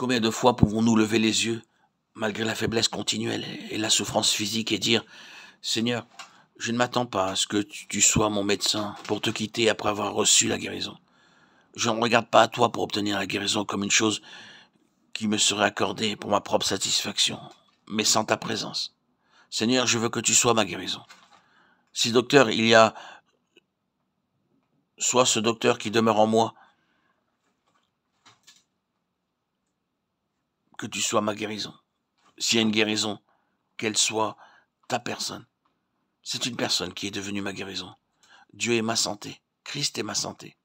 Combien de fois pouvons-nous lever les yeux, malgré la faiblesse continuelle et la souffrance physique, et dire « Seigneur, je ne m'attends pas à ce que tu sois mon médecin pour te quitter après avoir reçu la guérison. Je ne regarde pas à toi pour obtenir la guérison comme une chose qui me serait accordée pour ma propre satisfaction, mais sans ta présence. Seigneur, je veux que tu sois ma guérison. Si docteur, il y a soit ce docteur qui demeure en moi, que tu sois ma guérison. S'il y a une guérison, qu'elle soit ta personne. C'est une personne qui est devenue ma guérison. Dieu est ma santé. Christ est ma santé.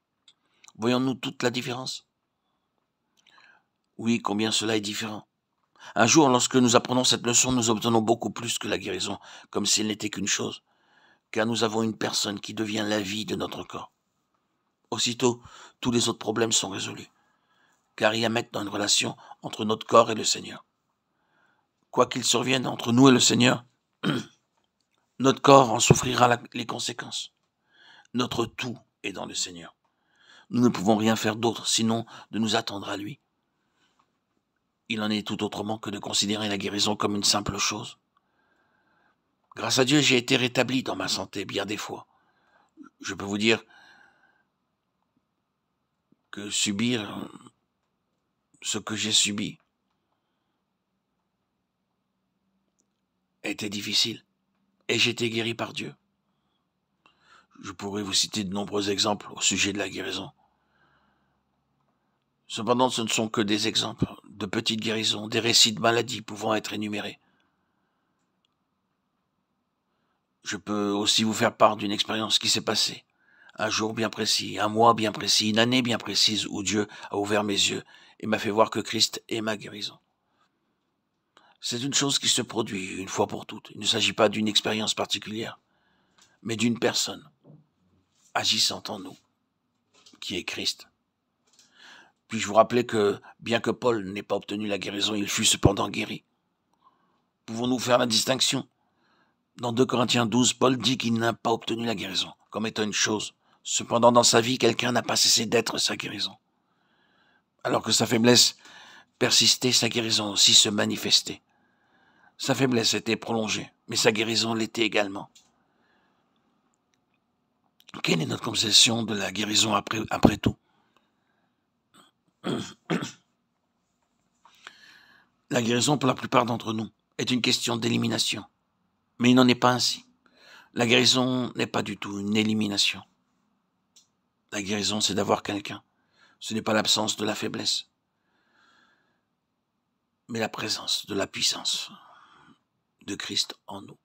Voyons-nous toute la différence? Oui, combien cela est différent. Un jour, lorsque nous apprenons cette leçon, nous obtenons beaucoup plus que la guérison, comme s'il n'était qu'une chose, car nous avons une personne qui devient la vie de notre corps. Aussitôt, tous les autres problèmes sont résolus, car il y a maintenant une relation entre notre corps et le Seigneur. Quoi qu'il survienne entre nous et le Seigneur, notre corps en souffrira les conséquences. Notre tout est dans le Seigneur. Nous ne pouvons rien faire d'autre, sinon de nous attendre à lui. Il en est tout autrement que de considérer la guérison comme une simple chose. Grâce à Dieu, j'ai été rétabli dans ma santé bien des fois. Je peux vous dire que subir ce que j'ai subi était difficile. Et j'ai été guéri par Dieu. Je pourrais vous citer de nombreux exemples au sujet de la guérison. Cependant, ce ne sont que des exemples de petites guérisons, des récits de maladies pouvant être énumérés. Je peux aussi vous faire part d'une expérience qui s'est passée. Un jour bien précis, un mois bien précis, une année bien précise où Dieu a ouvert mes yeux et m'a fait voir que Christ est ma guérison. C'est une chose qui se produit une fois pour toutes. Il ne s'agit pas d'une expérience particulière, mais d'une personne agissant en nous, qui est Christ. Puis-je vous rappeler que, bien que Paul n'ait pas obtenu la guérison, il fut cependant guéri. Pouvons-nous faire la distinction? Dans 2 Corinthiens 12, Paul dit qu'il n'a pas obtenu la guérison, comme étant une chose. Cependant, dans sa vie, quelqu'un n'a pas cessé d'être sa guérison. Alors que sa faiblesse persistait, sa guérison aussi se manifestait. Sa faiblesse était prolongée, mais sa guérison l'était également. Quelle est notre conception de la guérison après tout? La guérison, pour la plupart d'entre nous, est une question d'élimination. Mais il n'en est pas ainsi. La guérison n'est pas du tout une élimination. La guérison, c'est d'avoir quelqu'un. Ce n'est pas l'absence de la faiblesse, mais la présence de la puissance de Christ en nous.